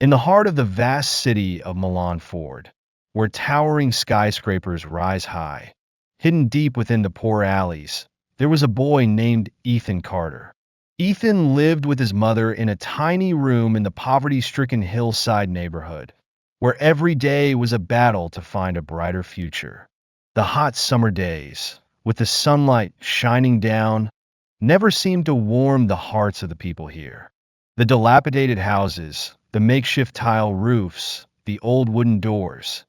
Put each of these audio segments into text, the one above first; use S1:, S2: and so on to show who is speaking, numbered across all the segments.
S1: In the heart of the vast city of Milan Ford, where towering skyscrapers rise high, hidden deep within the poor alleys, there was a boy named Ethan Carter. Ethan lived with his mother in a tiny room in the poverty-stricken hillside neighborhood, where every day was a battle to find a brighter future. The hot summer days, with the sunlight shining down, never seemed to warm the hearts of the people here. The dilapidated houses, the makeshift tile roofs, the old wooden doors.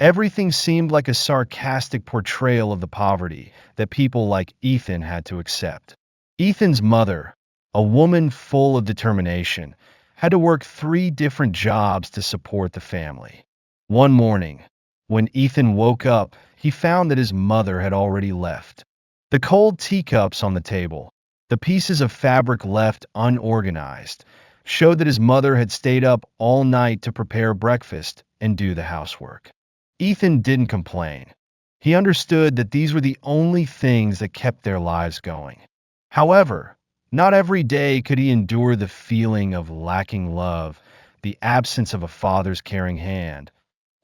S1: Everything seemed like a sarcastic portrayal of the poverty that people like Ethan had to accept. Ethan's mother, a woman full of determination, had to work 3 different jobs to support the family. One morning, when Ethan woke up, he found that his mother had already left. The cold teacups on the table, the pieces of fabric left unorganized, showed that his mother had stayed up all night to prepare breakfast and do the housework. Ethan didn't complain. He understood that these were the only things that kept their lives going. However, not every day could he endure the feeling of lacking love, the absence of a father's caring hand,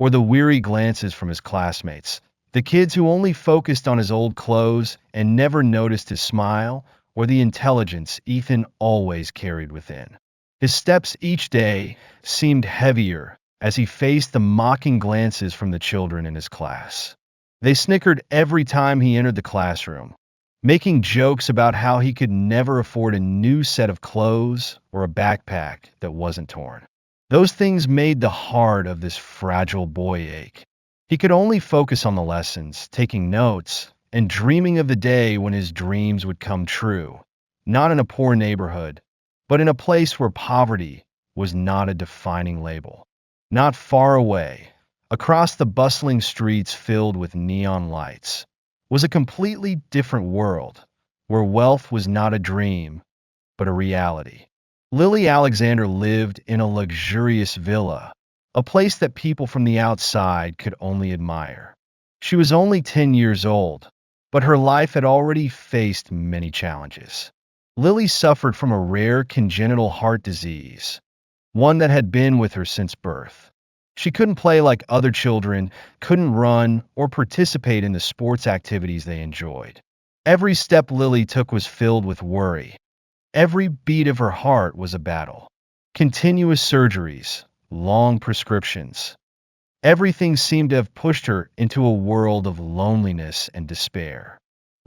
S1: or the weary glances from his classmates, the kids who only focused on his old clothes and never noticed his smile or the intelligence Ethan always carried within. His steps each day seemed heavier as he faced the mocking glances from the children in his class. They snickered every time he entered the classroom, making jokes about how he could never afford a new set of clothes or a backpack that wasn't torn. Those things made the heart of this fragile boy ache. He could only focus on the lessons, taking notes, and dreaming of the day when his dreams would come true, not in a poor neighborhood, but in a place where poverty was not a defining label. Not far away, across the bustling streets filled with neon lights, was a completely different world, where wealth was not a dream, but a reality. Lily Alexander lived in a luxurious villa, a place that people from the outside could only admire. She was only 10 years old, but her life had already faced many challenges. Lily suffered from a rare congenital heart disease, one that had been with her since birth. She couldn't play like other children, couldn't run, or participate in the sports activities they enjoyed. Every step Lily took was filled with worry. Every beat of her heart was a battle. Continuous surgeries, long prescriptions. Everything seemed to have pushed her into a world of loneliness and despair.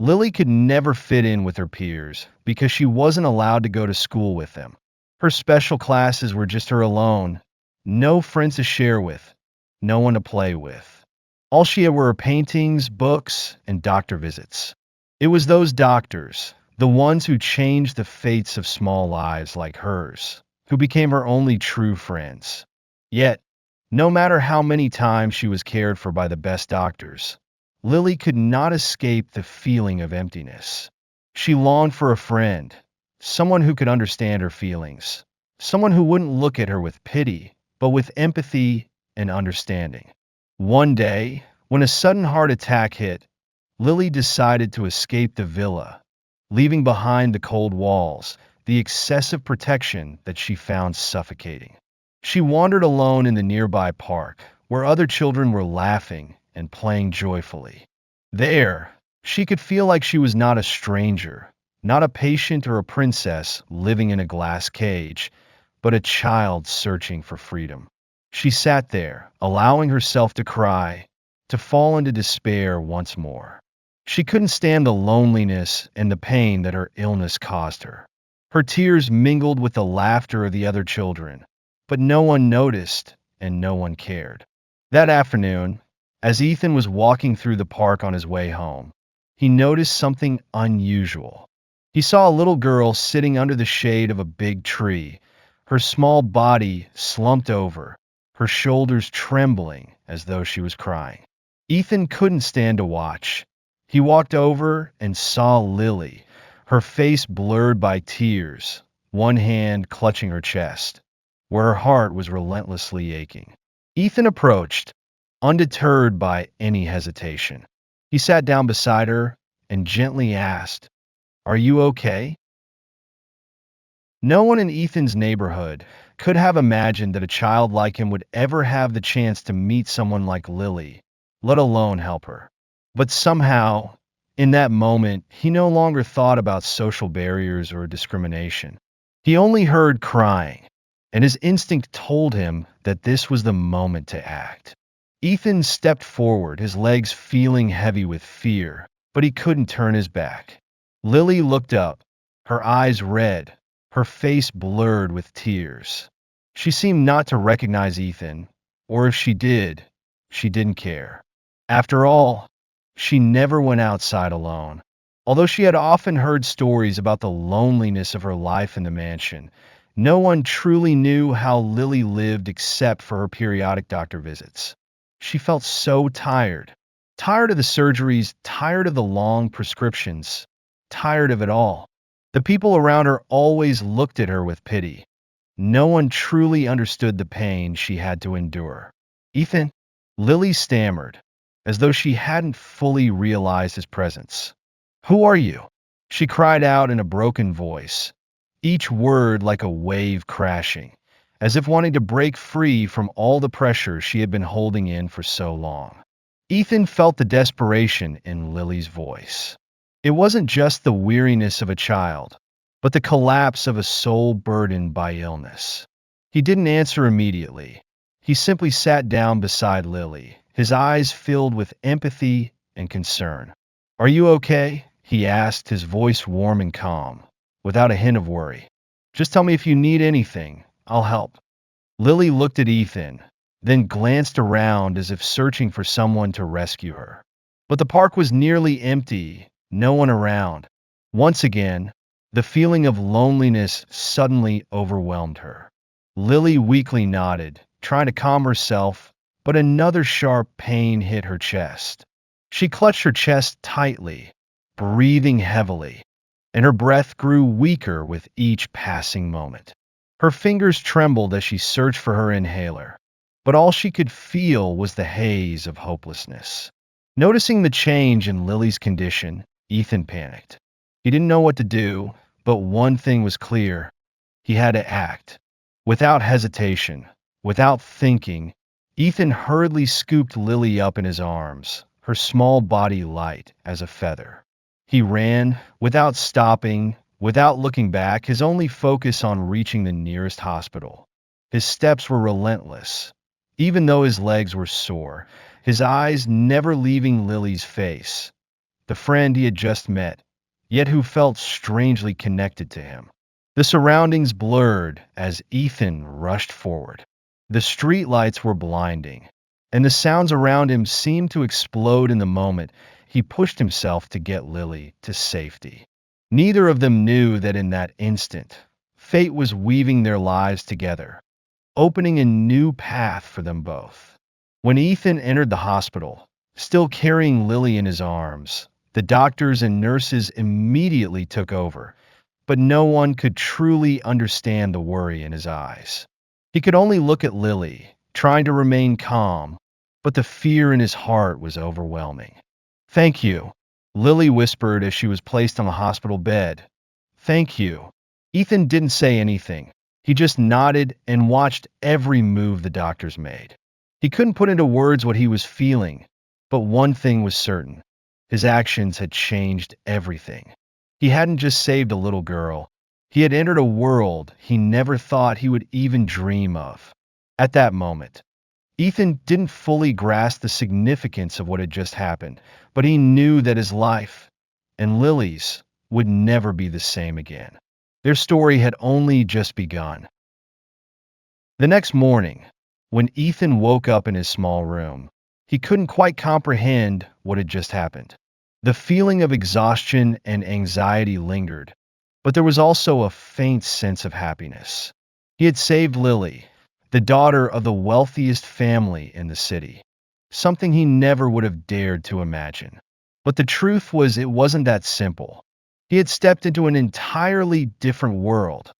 S1: Lily could never fit in with her peers because she wasn't allowed to go to school with them. Her special classes were just her alone, no friends to share with, no one to play with. All she had were her paintings, books, and doctor visits. It was those doctors, the ones who changed the fates of small lives like hers, who became her only true friends. Yet, no matter how many times she was cared for by the best doctors, Lily could not escape the feeling of emptiness. She longed for a friend, someone who could understand her feelings, someone who wouldn't look at her with pity, but with empathy and understanding. One day, when a sudden heart attack hit, Lily decided to escape the villa, leaving behind the cold walls, the excessive protection that she found suffocating. She wandered alone in the nearby park, where other children were laughing and playing joyfully. There, she could feel like she was not a stranger, not a patient or a princess living in a glass cage, but a child searching for freedom. She sat there, allowing herself to cry, to fall into despair once more. She couldn't stand the loneliness and the pain that her illness caused her. Her tears mingled with the laughter of the other children, but no one noticed and no one cared. That afternoon, as Ethan was walking through the park on his way home, he noticed something unusual. He saw a little girl sitting under the shade of a big tree, her small body slumped over, her shoulders trembling as though she was crying. Ethan couldn't stand to watch. He walked over and saw Lily, her face blurred by tears, one hand clutching her chest, where her heart was relentlessly aching. Ethan approached, undeterred by any hesitation. He sat down beside her and gently asked, "Are you okay?" No one in Ethan's neighborhood could have imagined that a child like him would ever have the chance to meet someone like Lily, let alone help her. But somehow, in that moment, he no longer thought about social barriers or discrimination. He only heard crying, and his instinct told him that this was the moment to act. Ethan stepped forward, his legs feeling heavy with fear, but he couldn't turn his back. Lily looked up, her eyes red, her face blurred with tears. She seemed not to recognize Ethan, or if she did, she didn't care. After all, she never went outside alone. Although she had often heard stories about the loneliness of her life in the mansion, no one truly knew how Lily lived except for her periodic doctor visits. She felt so tired. Tired of the surgeries, tired of the long prescriptions, tired of it all. The people around her always looked at her with pity. No one truly understood the pain she had to endure. Ethan, Lily stammered, as though she hadn't fully realized his presence. Who are you? She cried out in a broken voice, each word like a wave crashing, as if wanting to break free from all the pressure she had been holding in for so long. Ethan felt the desperation in Lily's voice. It wasn't just the weariness of a child, but the collapse of a soul burdened by illness. He didn't answer immediately. He simply sat down beside Lily, his eyes filled with empathy and concern. Are you okay? He asked, his voice warm and calm, without a hint of worry. Just tell me if you need anything. I'll help. Lily looked at Ethan, then glanced around as if searching for someone to rescue her. But the park was nearly empty, no one around. Once again, the feeling of loneliness suddenly overwhelmed her. Lily weakly nodded, trying to calm herself, but another sharp pain hit her chest. She clutched her chest tightly, breathing heavily, and her breath grew weaker with each passing moment. Her fingers trembled as she searched for her inhaler, but all she could feel was the haze of hopelessness. Noticing the change in Lily's condition, Ethan panicked. He didn't know what to do, but one thing was clear. He had to act. Without hesitation, without thinking, Ethan hurriedly scooped Lily up in his arms, her small body light as a feather. He ran, without stopping, without looking back, his only focus on reaching the nearest hospital. His steps were relentless. Even though his legs were sore, his eyes never leaving Lily's face, the friend he had just met, yet who felt strangely connected to him. The surroundings blurred as Ethan rushed forward. The streetlights were blinding, and the sounds around him seemed to explode in the moment he pushed himself to get Lily to safety. Neither of them knew that in that instant, fate was weaving their lives together, opening a new path for them both. When Ethan entered the hospital, still carrying Lily in his arms, the doctors and nurses immediately took over, but no one could truly understand the worry in his eyes. He could only look at Lily, trying to remain calm, but the fear in his heart was overwhelming. Thank you, Lily whispered as she was placed on the hospital bed. Thank you. Ethan didn't say anything. He just nodded and watched every move the doctors made. He couldn't put into words what he was feeling, but one thing was certain. His actions had changed everything. He hadn't just saved a little girl. He had entered a world he never thought he would even dream of. At that moment, Ethan didn't fully grasp the significance of what had just happened, but he knew that his life, and Lily's, would never be the same again. Their story had only just begun. The next morning, when Ethan woke up in his small room, he couldn't quite comprehend what had just happened. The feeling of exhaustion and anxiety lingered, but there was also a faint sense of happiness. He had saved Lily, the daughter of the wealthiest family in the city, something he never would have dared to imagine. But the truth was, it wasn't that simple. He had stepped into an entirely different world,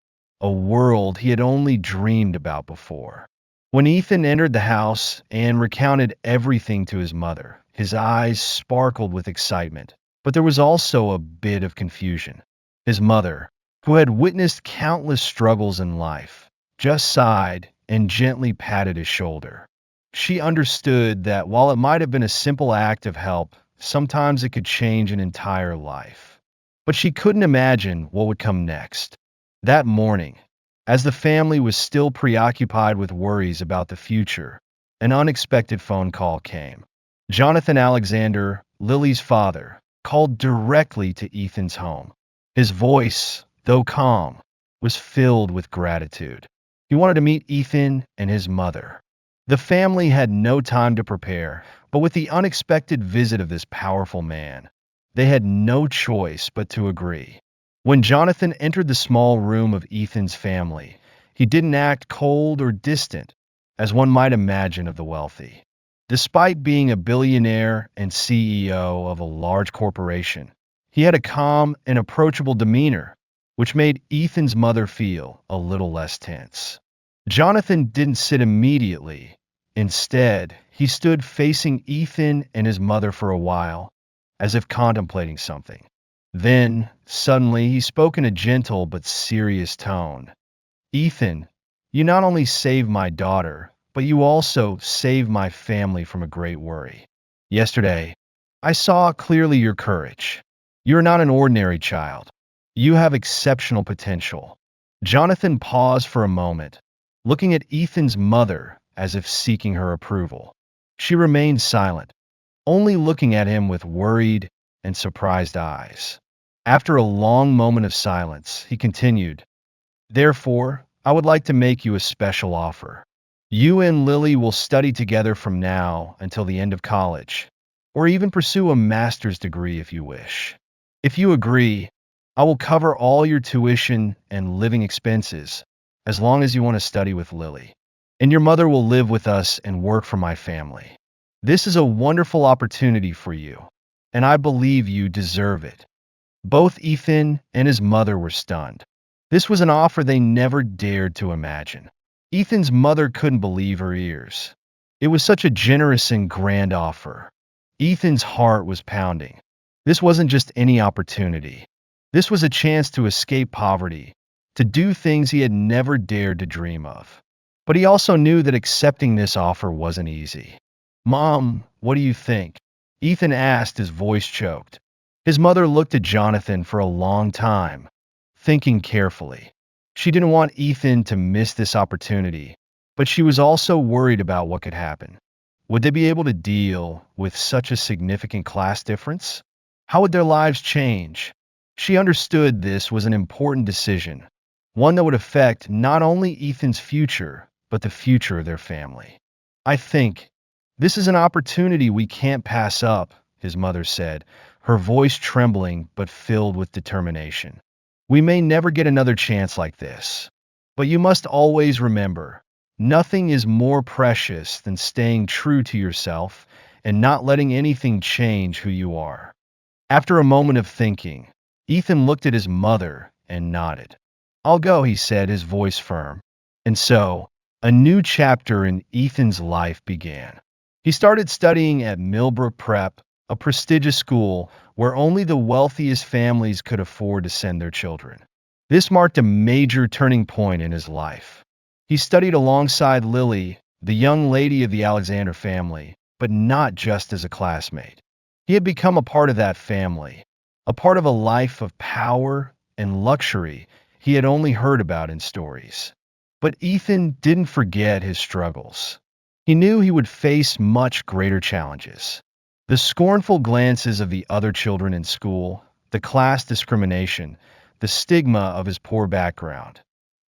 S1: a world he had only dreamed about before. When Ethan entered the house and recounted everything to his mother, his eyes sparkled with excitement, but there was also a bit of confusion. His mother, who had witnessed countless struggles in life, just sighed and gently patted his shoulder. She understood that while it might have been a simple act of help, sometimes it could change an entire life. But she couldn't imagine what would come next. That morning, as the family was still preoccupied with worries about the future, an unexpected phone call came. Jonathan Alexander, Lily's father, called directly to Ethan's home. His voice, though calm, was filled with gratitude. He wanted to meet Ethan and his mother. The family had no time to prepare, but with the unexpected visit of this powerful man, they had no choice but to agree. When Jonathan entered the small room of Ethan's family, he didn't act cold or distant, as one might imagine of the wealthy. Despite being a billionaire and CEO of a large corporation, he had a calm and approachable demeanor, which made Ethan's mother feel a little less tense. Jonathan didn't sit immediately. Instead, he stood facing Ethan and his mother for a while, as if contemplating something. Then, suddenly, he spoke in a gentle but serious tone. Ethan, you not only saved my daughter, but you also saved my family from a great worry. Yesterday, I saw clearly your courage. You're not an ordinary child. You have exceptional potential. Jonathan paused for a moment, looking at Ethan's mother as if seeking her approval. She remained silent, only looking at him with worried and surprised eyes. After a long moment of silence, he continued, therefore, I would like to make you a special offer. You and Lily will study together from now until the end of college, or even pursue a master's degree if you wish. If you agree, I will cover all your tuition and living expenses as long as you want to study with Lily. And your mother will live with us and work for my family. This is a wonderful opportunity for you, and I believe you deserve it. Both Ethan and his mother were stunned. This was an offer they never dared to imagine. Ethan's mother couldn't believe her ears. It was such a generous and grand offer. Ethan's heart was pounding. This wasn't just any opportunity. This was a chance to escape poverty, to do things he had never dared to dream of. But he also knew that accepting this offer wasn't easy. Mom, what do you think? Ethan asked, his voice choked. His mother looked at Jonathan for a long time, thinking carefully. She didn't want Ethan to miss this opportunity, but she was also worried about what could happen. Would they be able to deal with such a significant class difference? How would their lives change? She understood this was an important decision, one that would affect not only Ethan's future, but the future of their family. I think this is an opportunity we can't pass up, his mother said, her voice trembling but filled with determination. We may never get another chance like this. But you must always remember, nothing is more precious than staying true to yourself and not letting anything change who you are. After a moment of thinking, Ethan looked at his mother and nodded. I'll go, he said, his voice firm. And so, a new chapter in Ethan's life began. He started studying at Millbrook Prep, a prestigious school where only the wealthiest families could afford to send their children. This marked a major turning point in his life. He studied alongside Lily, the young lady of the Alexander family, but not just as a classmate. He had become a part of that family, a part of a life of power and luxury he had only heard about in stories. But Ethan didn't forget his struggles. He knew he would face much greater challenges. The scornful glances of the other children in school, the class discrimination, the stigma of his poor background.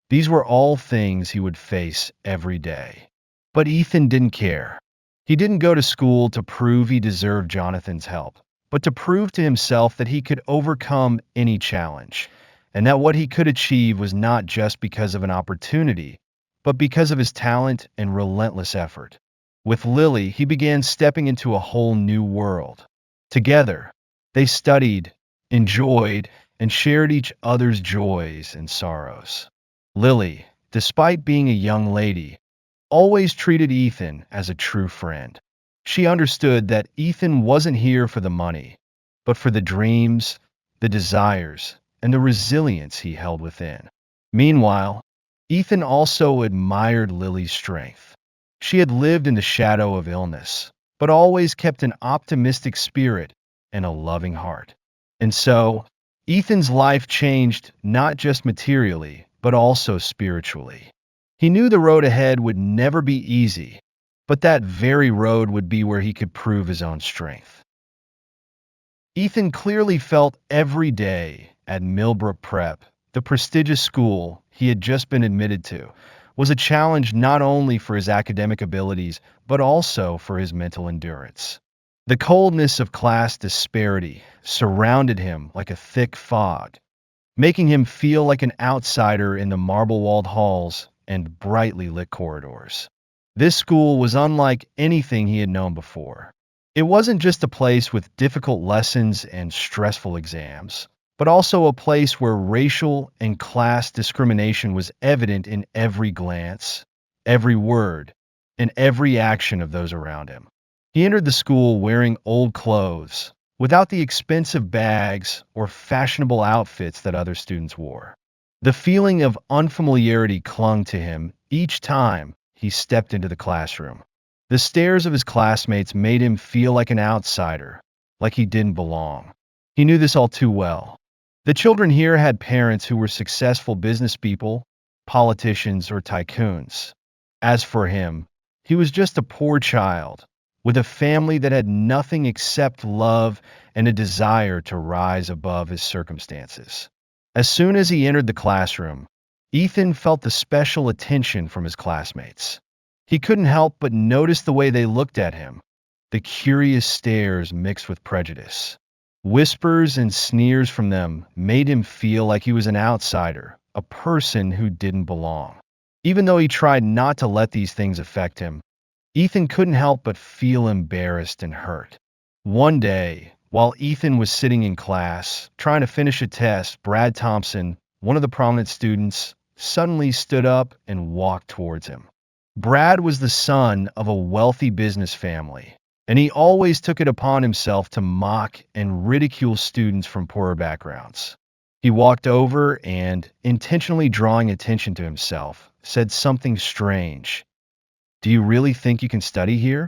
S1: These were all things he would face every day. But Ethan didn't care. He didn't go to school to prove he deserved Jonathan's help, but to prove to himself that he could overcome any challenge, and that what he could achieve was not just because of an opportunity, but because of his talent and relentless effort. With Lily, he began stepping into a whole new world. Together, they studied, enjoyed, and shared each other's joys and sorrows. Lily, despite being a young lady, always treated Ethan as a true friend. She understood that Ethan wasn't here for the money, but for the dreams, the desires, and the resilience he held within. Meanwhile, Ethan also admired Lily's strength. She had lived in the shadow of illness, but always kept an optimistic spirit and a loving heart. And so, Ethan's life changed not just materially, but also spiritually. He knew the road ahead would never be easy, but that very road would be where he could prove his own strength. Ethan clearly felt every day at Millbrook Prep, the prestigious school he had just been admitted to, was a challenge not only for his academic abilities, but also for his mental endurance. The coldness of class disparity surrounded him like a thick fog, making him feel like an outsider in the marble-walled halls and brightly lit corridors. This school was unlike anything he had known before. It wasn't just a place with difficult lessons and stressful exams, but also a place where racial and class discrimination was evident in every glance, every word, and every action of those around him. He entered the school wearing old clothes, without the expensive bags or fashionable outfits that other students wore. The feeling of unfamiliarity clung to him each time he stepped into the classroom. The stares of his classmates made him feel like an outsider, like he didn't belong. He knew this all too well. The children here had parents who were successful business people, politicians, or tycoons. As for him, he was just a poor child, with a family that had nothing except love and a desire to rise above his circumstances. As soon as he entered the classroom, Ethan felt the special attention from his classmates. He couldn't help but notice the way they looked at him, the curious stares mixed with prejudice. Whispers and sneers from them made him feel like he was an outsider, a person who didn't belong. Even though he tried not to let these things affect him, Ethan couldn't help but feel embarrassed and hurt. One day, while Ethan was sitting in class, trying to finish a test, Brad Thompson, one of the prominent students, suddenly stood up and walked towards him. Brad was the son of a wealthy business family, and he always took it upon himself to mock and ridicule students from poorer backgrounds. He walked over and, intentionally drawing attention to himself, said something strange. Do you really think you can study here?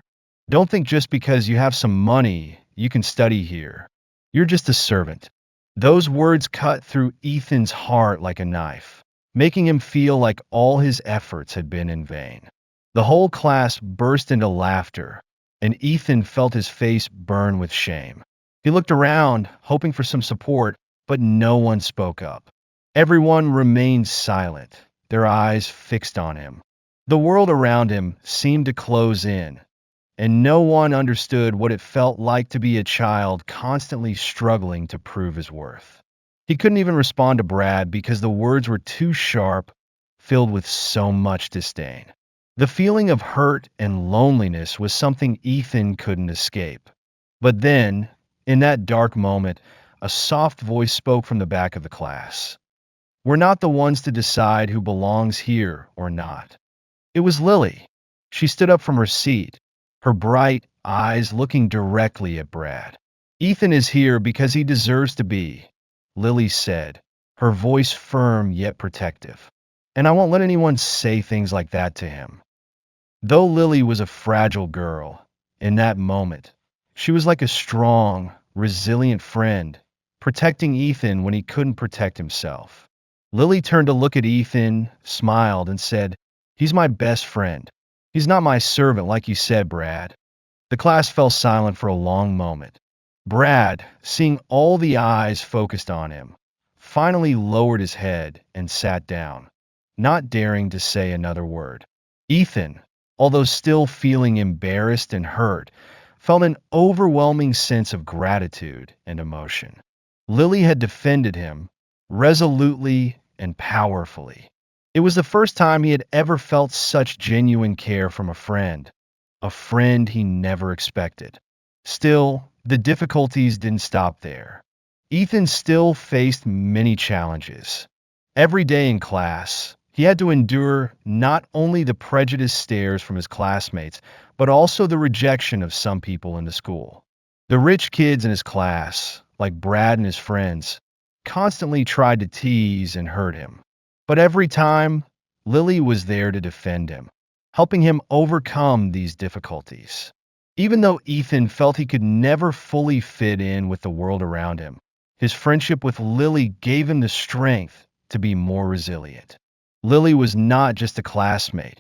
S1: Don't think just because you have some money, you can study here. You're just a servant. Those words cut through Ethan's heart like a knife, making him feel like all his efforts had been in vain. The whole class burst into laughter, and Ethan felt his face burn with shame. He looked around, hoping for some support, but no one spoke up. Everyone remained silent, their eyes fixed on him. The world around him seemed to close in, and no one understood what it felt like to be a child constantly struggling to prove his worth. He couldn't even respond to Brad because the words were too sharp, filled with so much disdain. The feeling of hurt and loneliness was something Ethan couldn't escape. But then, in that dark moment, a soft voice spoke from the back of the class. We're not the ones to decide who belongs here or not. It was Lily. She stood up from her seat, her bright eyes looking directly at Brad. Ethan is here because he deserves to be, Lily said, her voice firm yet protective. And I won't let anyone say things like that to him. Though Lily was a fragile girl, in that moment, she was like a strong, resilient friend, protecting Ethan when he couldn't protect himself. Lily turned to look at Ethan, smiled, and said, He's my best friend. He's not my servant like you said, Brad. The class fell silent for a long moment. Brad, seeing all the eyes focused on him, finally lowered his head and sat down, not daring to say another word. Ethan, although still feeling embarrassed and hurt, felt an overwhelming sense of gratitude and emotion. Lily had defended him resolutely and powerfully. It was the first time he had ever felt such genuine care from a friend he never expected. Still, the difficulties didn't stop there. Ethan still faced many challenges. Every day in class, he had to endure not only the prejudiced stares from his classmates, but also the rejection of some people in the school. The rich kids in his class, like Brad and his friends, constantly tried to tease and hurt him. But every time, Lily was there to defend him, helping him overcome these difficulties. Even though Ethan felt he could never fully fit in with the world around him, his friendship with Lily gave him the strength to be more resilient. Lily was not just a classmate,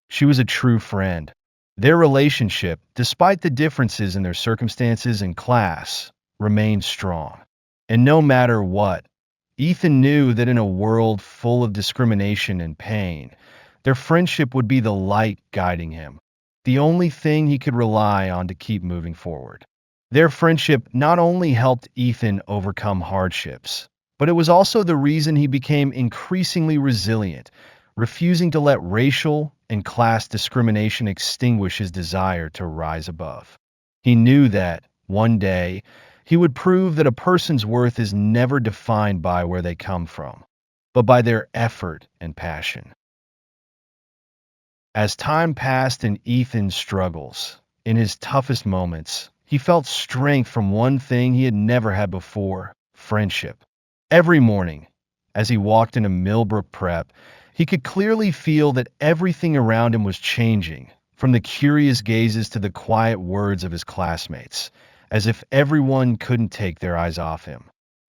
S1: she was a true friend. Their relationship, despite the differences in their circumstances and class, remained strong. And no matter what, Ethan knew that in a world full of discrimination and pain, their friendship would be the light guiding him, the only thing he could rely on to keep moving forward. Their friendship not only helped Ethan overcome hardships, but it was also the reason he became increasingly resilient, refusing to let racial and class discrimination extinguish his desire to rise above. He knew that, one day, he would prove that a person's worth is never defined by where they come from, but by their effort and passion. As time passed in Ethan's struggles, in his toughest moments, he felt strength from one thing he had never had before: friendship. Every morning, as he walked into Millbrook Prep, he could clearly feel that everything around him was changing, from the curious gazes to the quiet words of his classmates, as if everyone couldn't take their eyes off him.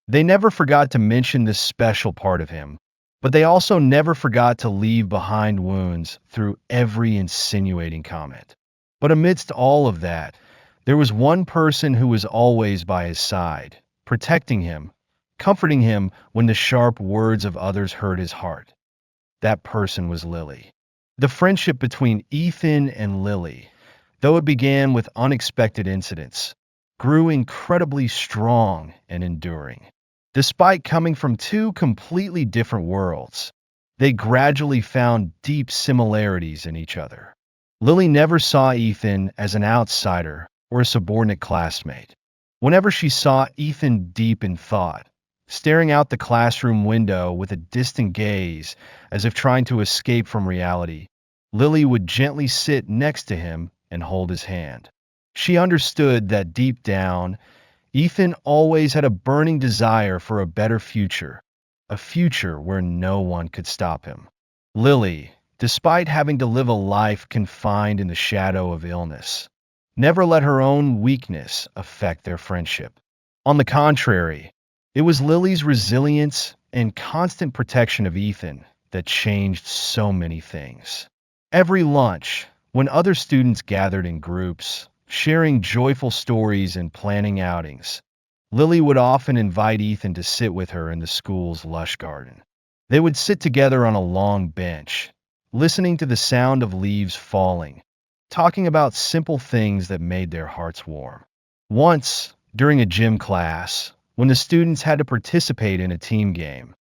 S1: They never forgot to mention this special part of him, but they also never forgot to leave behind wounds through every insinuating comment. But amidst all of that, there was one person who was always by his side, protecting him, comforting him when the sharp words of others hurt his heart. That person was Lily. The friendship between Ethan and Lily, though it began with unexpected incidents, grew incredibly strong and enduring. Despite coming from two completely different worlds, they gradually found deep similarities in each other. Lily never saw Ethan as an outsider or a subordinate classmate. Whenever she saw Ethan deep in thought, staring out the classroom window with a distant gaze as if trying to escape from reality, Lily would gently sit next to him and hold his hand. She understood that deep down, Ethan always had a burning desire for a better future, a future where no one could stop him. Lily, despite having to live a life confined in the shadow of illness, never let her own weakness affect their friendship. On the contrary, it was Lily's resilience and constant protection of Ethan that changed so many things. Every lunch, when other students gathered in groups, sharing joyful stories and planning outings, Lily would often invite Ethan to sit with her in the school's lush garden. They would sit together on a long bench, listening to the sound of leaves falling, talking about simple things that made their hearts warm. Once, during a gym class, when the students had to participate in a team game,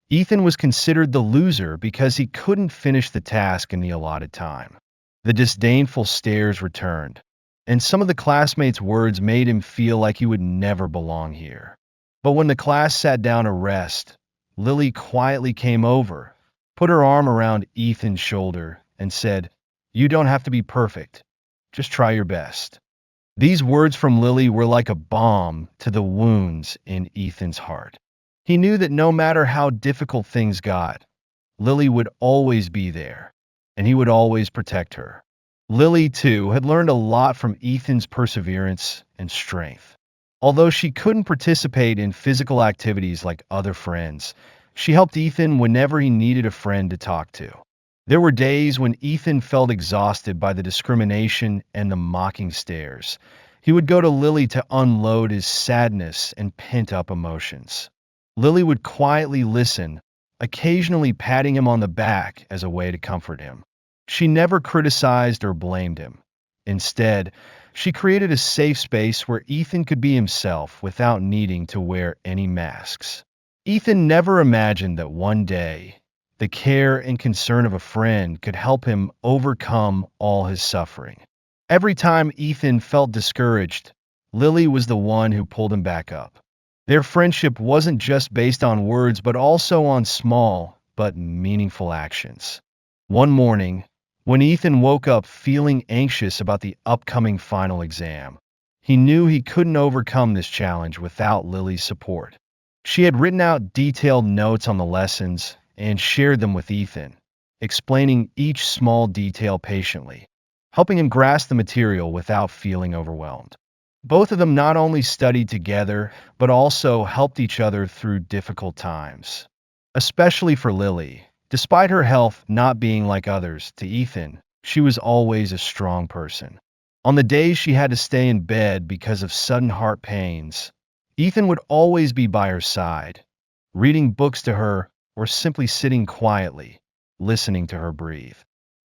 S1: Ethan was considered the loser because he couldn't finish the task in the allotted time. The disdainful stares returned, and some of the classmates' words made him feel like he would never belong here. But when the class sat down to rest, Lily quietly came over, put her arm around Ethan's shoulder, and said, "You don't have to be perfect. Just try your best." These words from Lily were like a balm to the wounds in Ethan's heart. He knew that no matter how difficult things got, Lily would always be there, and he would always protect her. Lily, too, had learned a lot from Ethan's perseverance and strength. Although she couldn't participate in physical activities like other friends, she helped Ethan whenever he needed a friend to talk to. There were days when Ethan felt exhausted by the discrimination and the mocking stares. He would go to Lily to unload his sadness and pent-up emotions. Lily would quietly listen, occasionally patting him on the back as a way to comfort him. She never criticized or blamed him. Instead, she created a safe space where Ethan could be himself without needing to wear any masks. Ethan never imagined that one day, the care and concern of a friend could help him overcome all his suffering. Every time Ethan felt discouraged, Lily was the one who pulled him back up. Their friendship wasn't just based on words, but also on small but meaningful actions. One morning, when Ethan woke up feeling anxious about the upcoming final exam, he knew he couldn't overcome this challenge without Lily's support. She had written out detailed notes on the lessons and shared them with Ethan, explaining each small detail patiently, helping him grasp the material without feeling overwhelmed. Both of them not only studied together, but also helped each other through difficult times. Especially for Lily, despite her health not being like others to Ethan, she was always a strong person. On the days she had to stay in bed because of sudden heart pains, Ethan would always be by her side, reading books to her or simply sitting quietly, listening to her breathe.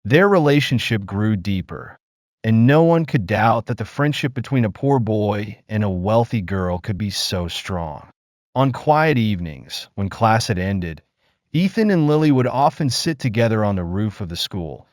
S1: Their relationship grew deeper, and no one could doubt that the friendship between a poor boy and a wealthy girl could be so strong. On quiet evenings, when class had ended, Ethan and Lily would often sit together on the roof of the school,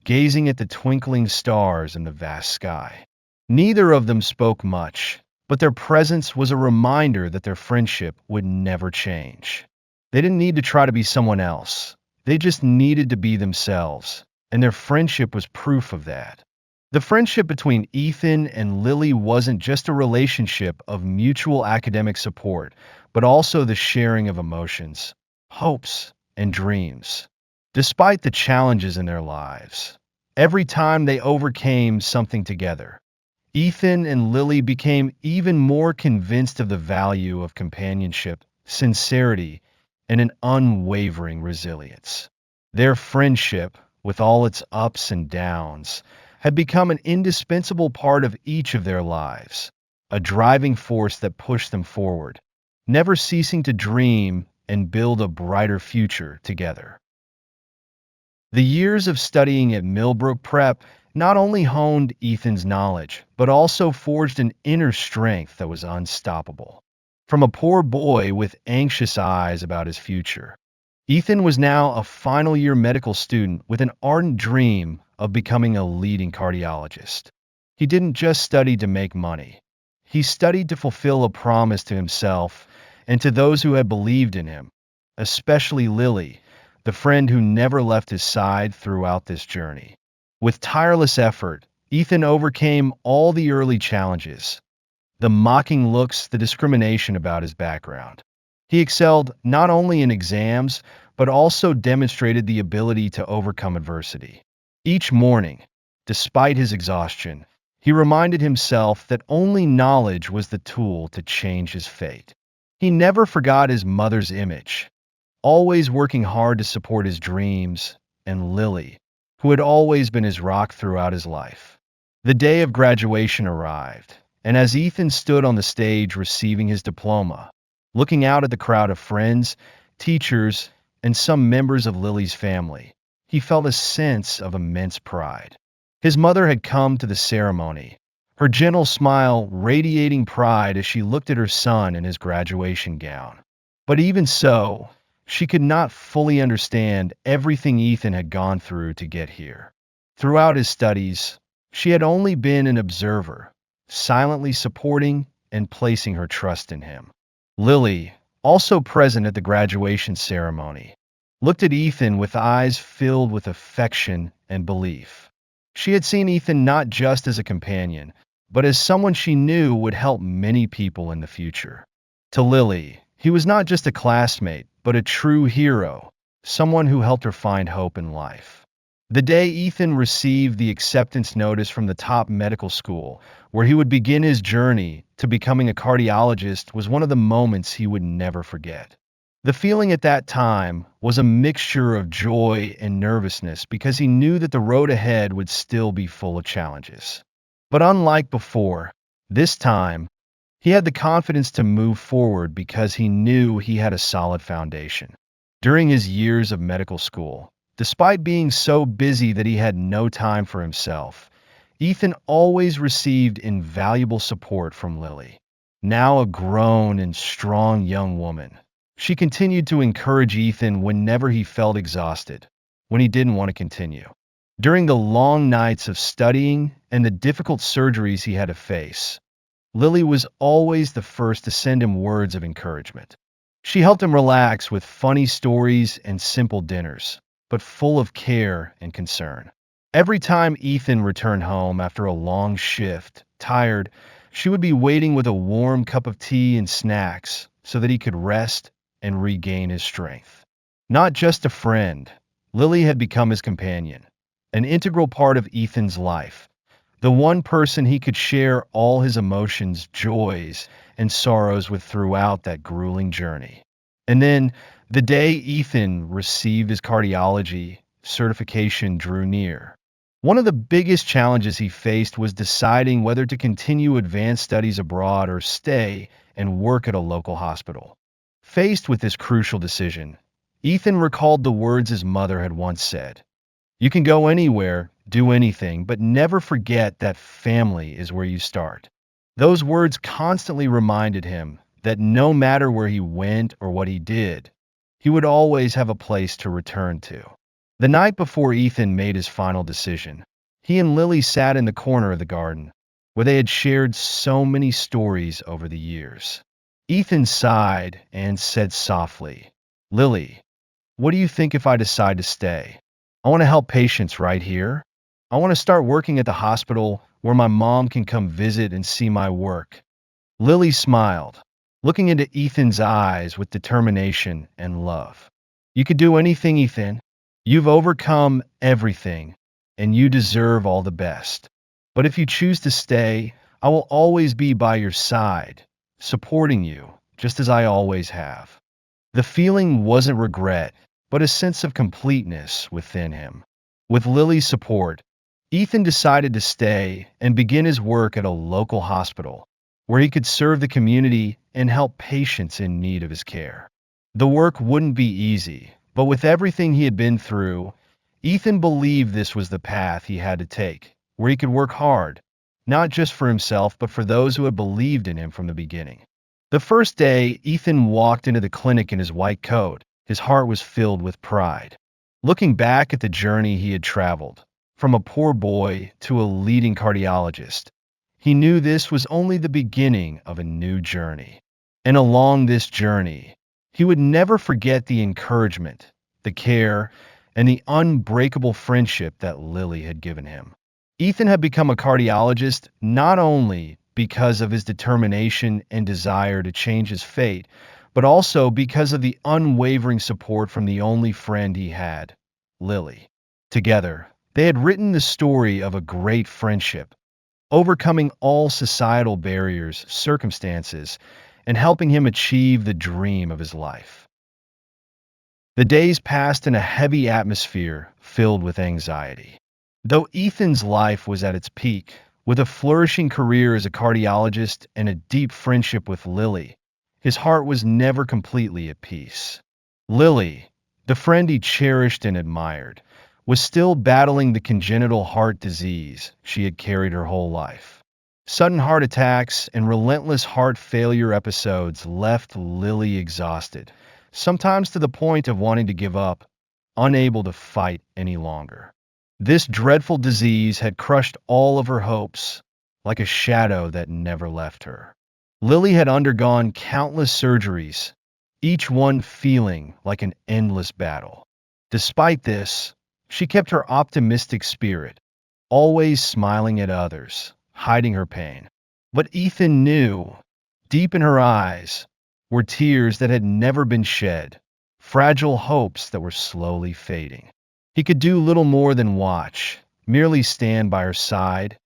S1: gazing at the twinkling stars in the vast sky. Neither of them spoke much, but their presence was a reminder that their friendship would never change. They didn't need to try to be someone else. They just needed to be themselves, and their friendship was proof of that. The friendship between Ethan and Lily wasn't just a relationship of mutual academic support, but also the sharing of emotions, hopes, and dreams. Despite the challenges in their lives, every time they overcame something together, Ethan and Lily became even more convinced of the value of companionship, sincerity, and an unwavering resilience. Their friendship, with all its ups and downs, had become an indispensable part of each of their lives, a driving force that pushed them forward, never ceasing to dream and build a brighter future together. The years of studying at Millbrook Prep not only honed Ethan's knowledge, but also forged an inner strength that was unstoppable. From a poor boy with anxious eyes about his future, Ethan was now a final year medical student with an ardent dream of becoming a leading cardiologist. He didn't just study to make money. He studied to fulfill a promise to himself and to those who had believed in him, especially Lily, the friend who never left his side throughout this journey. With tireless effort, Ethan overcame all the early challenges, the mocking looks, the discrimination about his background. He excelled not only in exams, but also demonstrated the ability to overcome adversity. Each morning, despite his exhaustion, he reminded himself that only knowledge was the tool to change his fate. He never forgot his mother's image, always working hard to support his dreams, and Lily, who had always been his rock throughout his life. The day of graduation arrived, and as Ethan stood on the stage receiving his diploma, looking out at the crowd of friends, teachers, and some members of Lily's family, he felt a sense of immense pride. His mother had come to the ceremony, her gentle smile radiating pride as she looked at her son in his graduation gown. But even so, she could not fully understand everything Ethan had gone through to get here. Throughout his studies, she had only been an observer, silently supporting and placing her trust in him. Lily, also present at the graduation ceremony, looked at Ethan with eyes filled with affection and belief. She had seen Ethan not just as a companion, but as someone she knew would help many people in the future. To Lily, he was not just a classmate, but a true hero, someone who helped her find hope in life. The day Ethan received the acceptance notice from the top medical school, where he would begin his journey to becoming a cardiologist, was one of the moments he would never forget. The feeling at that time was a mixture of joy and nervousness because he knew that the road ahead would still be full of challenges. But unlike before, this time, he had the confidence to move forward because he knew he had a solid foundation. During his years of medical school, despite being so busy that he had no time for himself, Ethan always received invaluable support from Lily. Now a grown and strong young woman, she continued to encourage Ethan whenever he felt exhausted, when he didn't want to continue. During the long nights of studying and the difficult surgeries he had to face, Lily was always the first to send him words of encouragement. She helped him relax with funny stories and simple dinners, but full of care and concern. Every time Ethan returned home after a long shift, tired, she would be waiting with a warm cup of tea and snacks so that he could rest and regain his strength. Not just a friend, Lily had become his companion, an integral part of Ethan's life, the one person he could share all his emotions, joys, and sorrows with throughout that grueling journey. And then, the day Ethan received his cardiology certification drew near. One of the biggest challenges he faced was deciding whether to continue advanced studies abroad or stay and work at a local hospital. Faced with this crucial decision, Ethan recalled the words his mother had once said: "You can go anywhere, do anything, but never forget that family is where you start." Those words constantly reminded him that no matter where he went or what he did, he would always have a place to return to. The night before Ethan made his final decision, he and Lily sat in the corner of the garden, where they had shared so many stories over the years. Ethan sighed and said softly, "Lily, what do you think if I decide to stay? I want to help patients right here. I want to start working at the hospital where my mom can come visit and see my work." Lily smiled, looking into Ethan's eyes with determination and love. "You could do anything, Ethan. You've overcome everything, and you deserve all the best. But if you choose to stay, I will always be by your side, supporting you, just as I always have." The feeling wasn't regret, but a sense of completeness within him. With Lily's support, Ethan decided to stay and begin his work at a local hospital, where he could serve the community and help patients in need of his care. The work wouldn't be easy, but with everything he had been through, Ethan believed this was the path he had to take, where he could work hard, not just for himself, but for those who had believed in him from the beginning. The first day, Ethan walked into the clinic in his white coat. His heart was filled with pride. Looking back at the journey he had traveled, from a poor boy to a leading cardiologist, he knew this was only the beginning of a new journey. And along this journey, he would never forget the encouragement, the care, and the unbreakable friendship that Lily had given him. Ethan had become a cardiologist not only because of his determination and desire to change his fate, but also because of the unwavering support from the only friend he had, Lily. Together, they had written the story of a great friendship, overcoming all societal barriers, circumstances, and helping him achieve the dream of his life. The days passed in a heavy atmosphere filled with anxiety. Though Ethan's life was at its peak, with a flourishing career as a cardiologist and a deep friendship with Lily, his heart was never completely at peace. Lily, the friend he cherished and admired, was still battling the congenital heart disease she had carried her whole life. Sudden heart attacks and relentless heart failure episodes left Lily exhausted, sometimes to the point of wanting to give up, unable to fight any longer. This dreadful disease had crushed all of her hopes, like a shadow that never left her. Lily had undergone countless surgeries, each one feeling like an endless battle. Despite this, she kept her optimistic spirit, always smiling at others, hiding her pain. But Ethan knew, deep in her eyes, were tears that had never been shed, fragile hopes that were slowly fading. He could do little more than watch, merely stand by her side,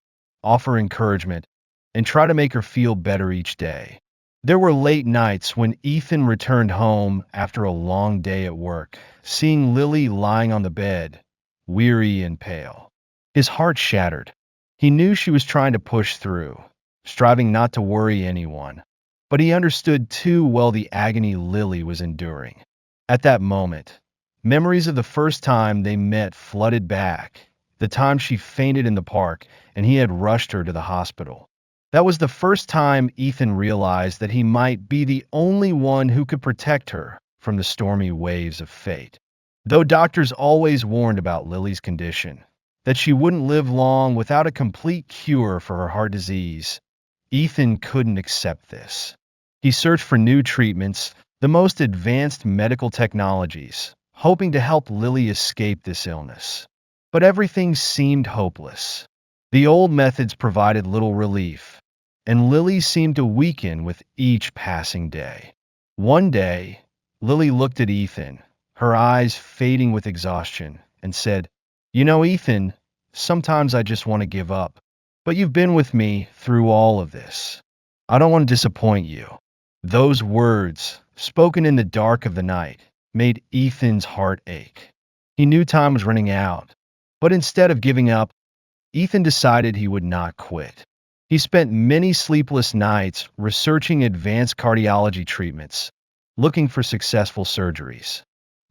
S1: offer encouragement, and try to make her feel better each day. There were late nights when Ethan returned home after a long day at work, seeing Lily lying on the bed, weary and pale. His heart shattered. He knew she was trying to push through, striving not to worry anyone, but he understood too well the agony Lily was enduring. At that moment, memories of the first time they met flooded back, the time she fainted in the park and he had rushed her to the hospital. That was the first time Ethan realized that he might be the only one who could protect her from the stormy waves of fate. Though doctors always warned about Lily's condition, that she wouldn't live long without a complete cure for her heart disease, Ethan couldn't accept this. He searched for new treatments, the most advanced medical technologies, hoping to help Lily escape this illness. But everything seemed hopeless. The old methods provided little relief, and Lily seemed to weaken with each passing day. One day, Lily looked at Ethan, her eyes fading with exhaustion, and said, "You know, Ethan, sometimes I just want to give up. But you've been with me through all of this. I don't want to disappoint you." Those words, spoken in the dark of the night, made Ethan's heart ache. He knew time was running out, but instead of giving up, Ethan decided he would not quit. He spent many sleepless nights researching advanced cardiology treatments, looking for successful surgeries.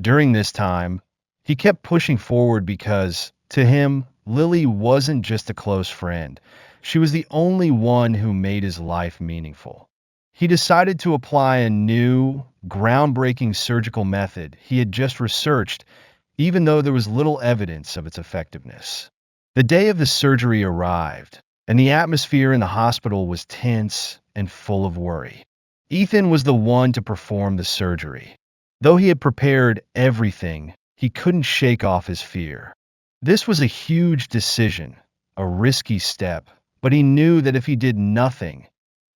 S1: During this time, he kept pushing forward because, to him, Lily wasn't just a close friend. She was the only one who made his life meaningful. He decided to apply a new, groundbreaking surgical method he had just researched, even though there was little evidence of its effectiveness. The day of the surgery arrived, and the atmosphere in the hospital was tense and full of worry. Ethan was the one to perform the surgery. Though he had prepared everything, he couldn't shake off his fear. This was a huge decision, a risky step, but he knew that if he did nothing,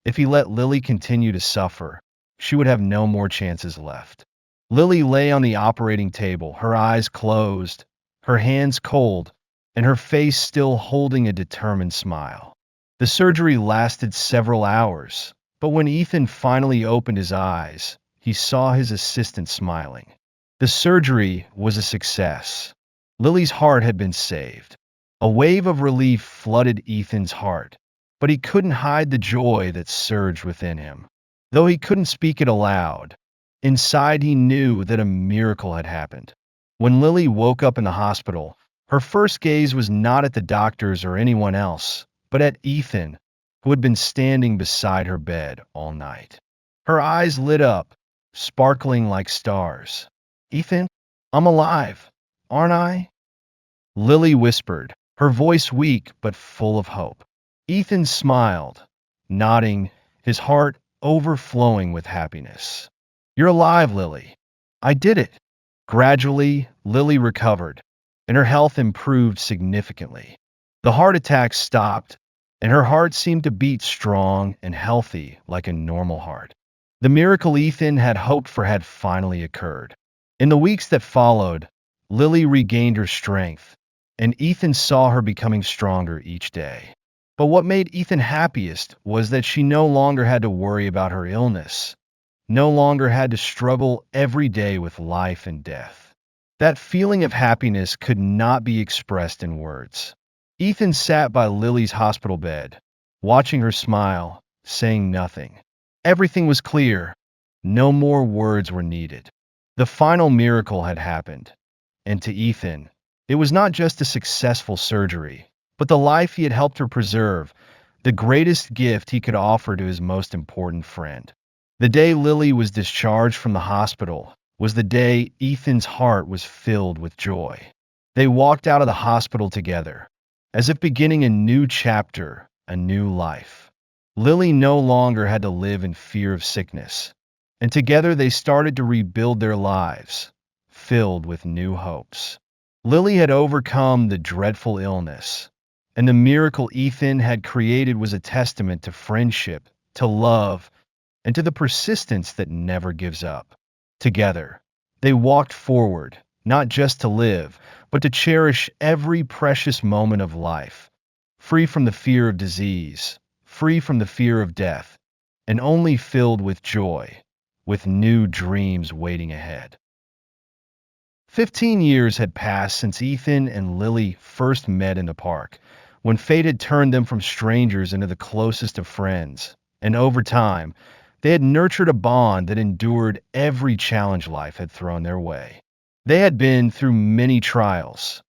S1: if he let Lily continue to suffer, she would have no more chances left. Lily lay on the operating table, her eyes closed, her hands cold, and her face still holding a determined smile. The surgery lasted several hours, but when Ethan finally opened his eyes, he saw his assistant smiling. The surgery was a success. Lily's heart had been saved. A wave of relief flooded Ethan's heart, but he couldn't hide the joy that surged within him. Though he couldn't speak it aloud, inside he knew that a miracle had happened. When Lily woke up in the hospital, her first gaze was not at the doctors or anyone else, but at Ethan, who had been standing beside her bed all night. Her eyes lit up, sparkling like stars. "Ethan, I'm alive, aren't I?" Lily whispered, her voice weak but full of hope. Ethan smiled, nodding, his heart overflowing with happiness. "You're alive, Lily. I did it." Gradually, Lily recovered, and her health improved significantly. The heart attack stopped, and her heart seemed to beat strong and healthy like a normal heart. The miracle Ethan had hoped for had finally occurred. In the weeks that followed, Lily regained her strength, and Ethan saw her becoming stronger each day. But what made Ethan happiest was that she no longer had to worry about her illness, no longer had to struggle every day with life and death. That feeling of happiness could not be expressed in words. Ethan sat by Lily's hospital bed, watching her smile, saying nothing. Everything was clear. No more words were needed. The final miracle had happened, and to Ethan, it was not just a successful surgery, but the life he had helped her preserve, the greatest gift he could offer to his most important friend. The day Lily was discharged from the hospital was the day Ethan's heart was filled with joy. They walked out of the hospital together, as if beginning a new chapter, a new life. Lily no longer had to live in fear of sickness, and together they started to rebuild their lives, filled with new hopes. Lily had overcome the dreadful illness, and the miracle Ethan had created was a testament to friendship, to love, and to the persistence that never gives up. Together, they walked forward, not just to live, but to cherish every precious moment of life, free from the fear of disease, free from the fear of death, and only filled with joy, with new dreams waiting ahead. 15 years had passed since Ethan and Lily first met in the park, when fate had turned them from strangers into the closest of friends, and over time, they had nurtured a bond that endured every challenge life had thrown their way. They had been through many trials,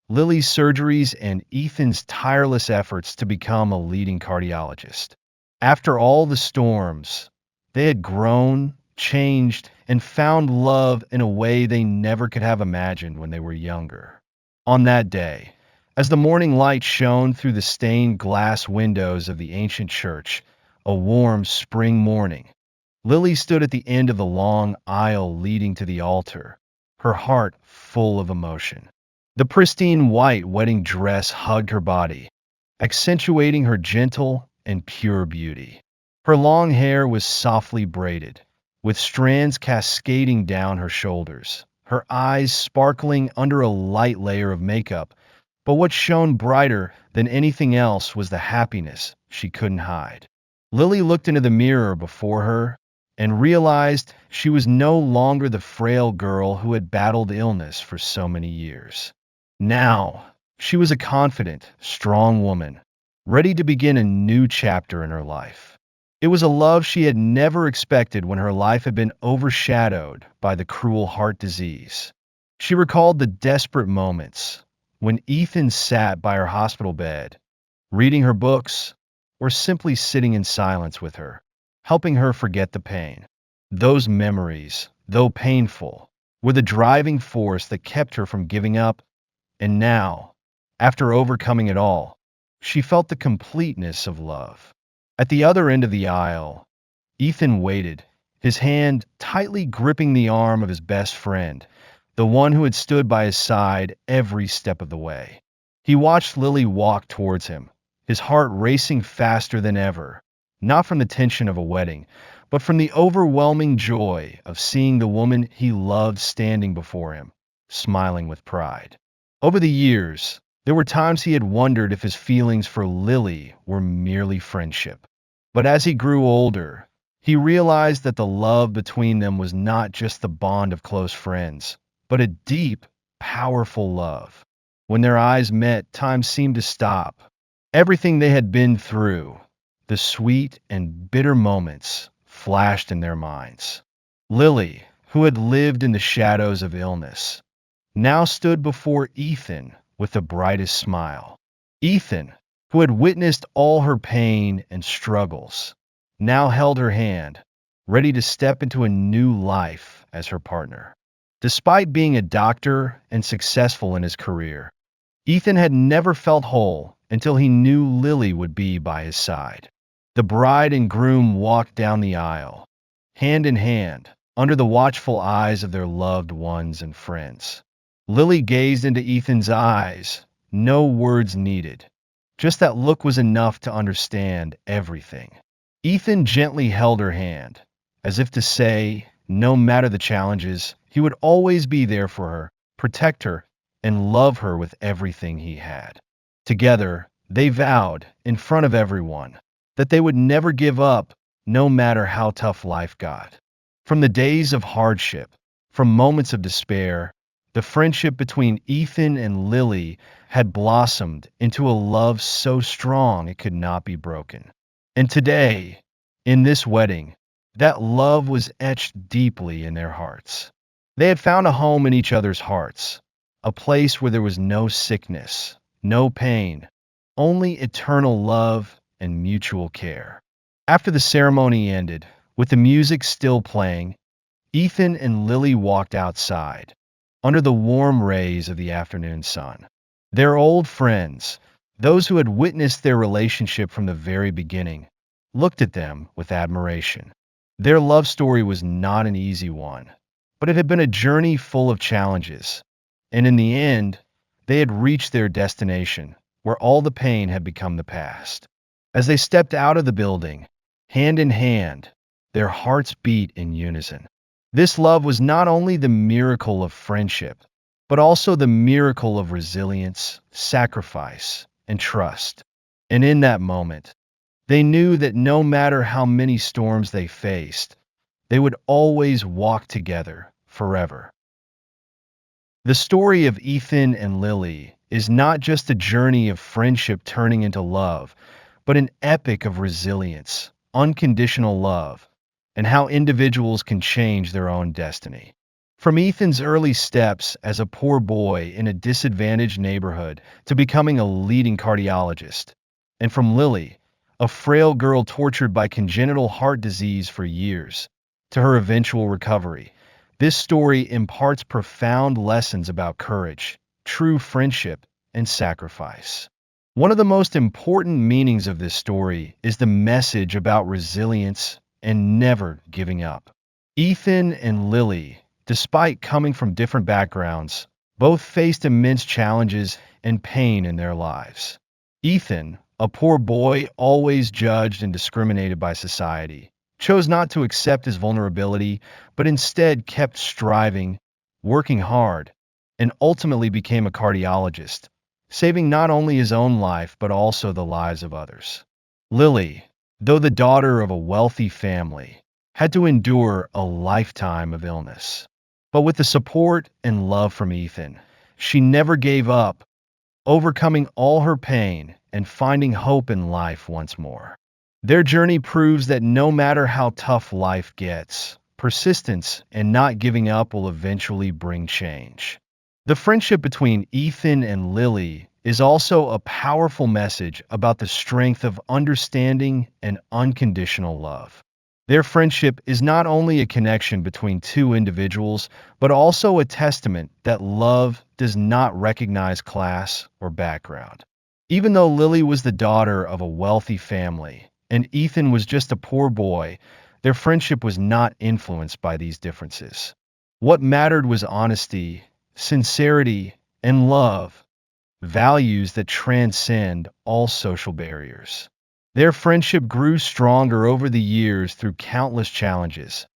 S1: Lily's surgeries and Ethan's tireless efforts to become a leading cardiologist. After all the storms, they had grown, changed, and found love in a way they never could have imagined when they were younger. On that day, as the morning light shone through the stained glass windows of the ancient church, a warm spring morning, Lily stood at the end of the long aisle leading to the altar, her heart full of emotion. The pristine white wedding dress hugged her body, accentuating her gentle and pure beauty. Her long hair was softly braided, with strands cascading down her shoulders, her eyes sparkling under a light layer of makeup. But what shone brighter than anything else was the happiness she couldn't hide. Lily looked into the mirror before her and realized she was no longer the frail girl who had battled illness for so many years. Now, she was a confident, strong woman, ready to begin a new chapter in her life. It was a love she had never expected when her life had been overshadowed by the cruel heart disease. She recalled the desperate moments when Ethan sat by her hospital bed, reading her books, or simply sitting in silence with her, helping her forget the pain. Those memories, though painful, were the driving force that kept her from giving up, and now, after overcoming it all, she felt the completeness of love. At the other end of the aisle, Ethan waited, his hand tightly gripping the arm of his best friend, the one who had stood by his side every step of the way. He watched Lily walk towards him, his heart racing faster than ever, not from the tension of a wedding, but from the overwhelming joy of seeing the woman he loved standing before him, smiling with pride. Over the years, there were times he had wondered if his feelings for Lily were merely friendship. But as he grew older, he realized that the love between them was not just the bond of close friends, but a deep, powerful love. When their eyes met, time seemed to stop. Everything they had been through, the sweet and bitter moments, flashed in their minds. Lily, who had lived in the shadows of illness, now stood before Ethan with the brightest smile. Ethan, who had witnessed all her pain and struggles, now held her hand, ready to step into a new life as her partner. Despite being a doctor and successful in his career, Ethan had never felt whole until he knew Lily would be by his side. The bride and groom walked down the aisle, hand in hand, under the watchful eyes of their loved ones and friends. Lily gazed into Ethan's eyes, no words needed. Just that look was enough to understand everything. Ethan gently held her hand, as if to say, no matter the challenges, he would always be there for her, protect her, and love her with everything he had. Together, they vowed, in front of everyone, that they would never give up, no matter how tough life got. From the days of hardship, from moments of despair, the friendship between Ethan and Lily had blossomed into a love so strong it could not be broken. And today, in this wedding, that love was etched deeply in their hearts. They had found a home in each other's hearts, a place where there was no sickness, no pain, only eternal love and mutual care. After the ceremony ended, with the music still playing, Ethan and Lily walked outside, under the warm rays of the afternoon sun. Their old friends, those who had witnessed their relationship from the very beginning, looked at them with admiration. Their love story was not an easy one, but it had been a journey full of challenges. And in the end, they had reached their destination, where all the pain had become the past. As they stepped out of the building, hand in hand, their hearts beat in unison. This love was not only the miracle of friendship, but also the miracle of resilience, sacrifice, and trust. And in that moment, they knew that no matter how many storms they faced, they would always walk together forever. The story of Ethan and Lily is not just a journey of friendship turning into love, but an epic of resilience, unconditional love, and how individuals can change their own destiny. From Ethan's early steps as a poor boy in a disadvantaged neighborhood to becoming a leading cardiologist, and from Lily, a frail girl tortured by congenital heart disease for years, to her eventual recovery, this story imparts profound lessons about courage, true friendship, and sacrifice. One of the most important meanings of this story is the message about resilience and never giving up. Ethan and Lily, despite coming from different backgrounds, both faced immense challenges and pain in their lives. Ethan, a poor boy always judged and discriminated by society, chose not to accept his vulnerability, but instead kept striving, working hard, and ultimately became a cardiologist, saving not only his own life but also the lives of others. Lily, though the daughter of a wealthy family, had to endure a lifetime of illness. But with the support and love from Ethan, she never gave up, overcoming all her pain and finding hope in life once more. Their journey proves that no matter how tough life gets, persistence and not giving up will eventually bring change. The friendship between Ethan and Lily is also a powerful message about the strength of understanding and unconditional love. Their friendship is not only a connection between two individuals, but also a testament that love does not recognize class or background. Even though Lily was the daughter of a wealthy family and Ethan was just a poor boy, their friendship was not influenced by these differences. What mattered was honesty, sincerity, and love, values that transcend all social barriers. Their friendship grew stronger over the years through countless challenges,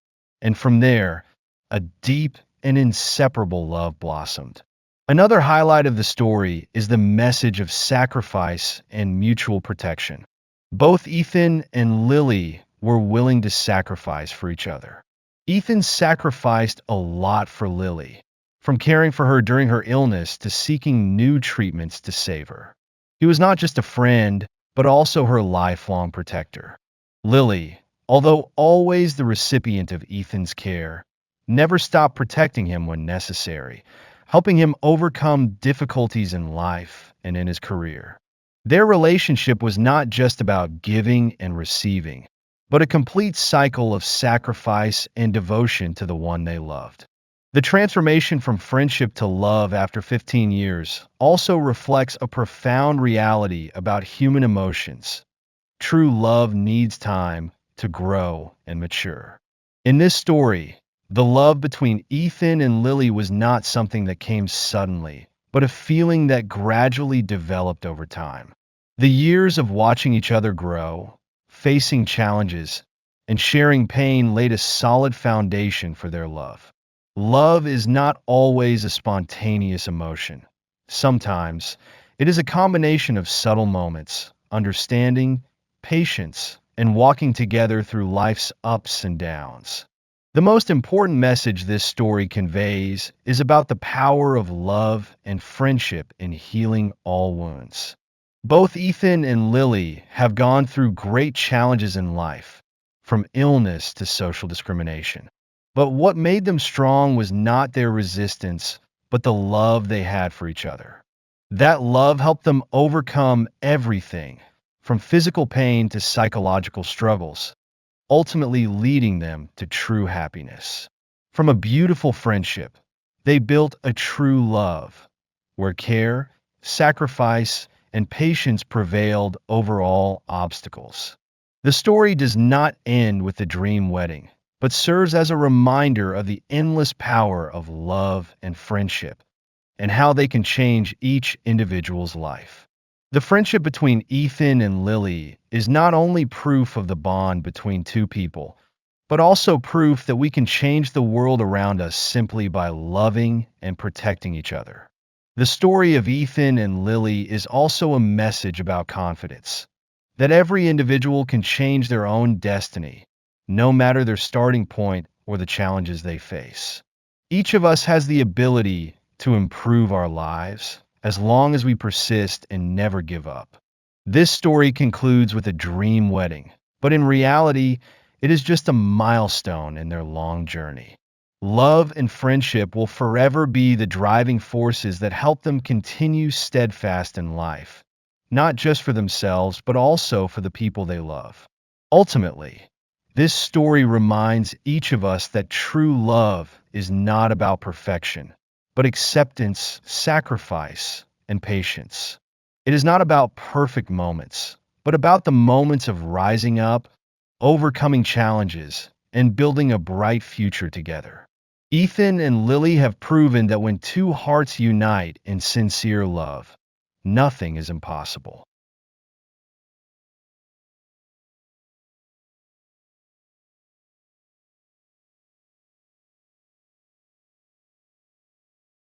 S1: and from there, a deep and inseparable love blossomed. Another highlight of the story is the message of sacrifice and mutual protection. Both Ethan and Lily were willing to sacrifice for each other. Ethan sacrificed a lot for Lily, from caring for her during her illness to seeking new treatments to save her. He was not just a friend, but also her lifelong protector. Lily, although always the recipient of Ethan's care, never stopped protecting him when necessary, helping him overcome difficulties in life and in his career. Their relationship was not just about giving and receiving, but a complete cycle of sacrifice and devotion to the one they loved. The transformation from friendship to love after 15 years also reflects a profound reality about human emotions. True love needs time to grow and mature. In this story, the love between Ethan and Lily was not something that came suddenly, but a feeling that gradually developed over time. The years of watching each other grow, facing challenges, and sharing pain laid a solid foundation for their love. Love is not always a spontaneous emotion. Sometimes, it is a combination of subtle moments, understanding, patience, and walking together through life's ups and downs. The most important message this story conveys is about the power of love and friendship in healing all wounds. Both Ethan and Lily have gone through great challenges in life, from illness to social discrimination. But what made them strong was not their resistance, but the love they had for each other. That love helped them overcome everything, from physical pain to psychological struggles, ultimately leading them to true happiness. From a beautiful friendship, they built a true love, where care, sacrifice, and patience prevailed over all obstacles. The story does not end with the dream wedding, but serves as a reminder of the endless power of love and friendship, and how they can change each individual's life. The friendship between Ethan and Lily is not only proof of the bond between two people, but also proof that we can change the world around us simply by loving and protecting each other. The story of Ethan and Lily is also a message about confidence, that every individual can change their own destiny, no matter their starting point or the challenges they face. Each of us has the ability to improve our lives as long as we persist and never give up. This story concludes with a dream wedding, but in reality, it is just a milestone in their long journey. Love and friendship will forever be the driving forces that help them continue steadfast in life, not just for themselves, but also for the people they love. Ultimately, this story reminds each of us that true love is not about perfection, but acceptance, sacrifice, and patience. It is not about perfect moments, but about the moments of rising up, overcoming challenges, and building a bright future together. Ethan and Lily have proven that when two hearts unite in sincere love, nothing is impossible.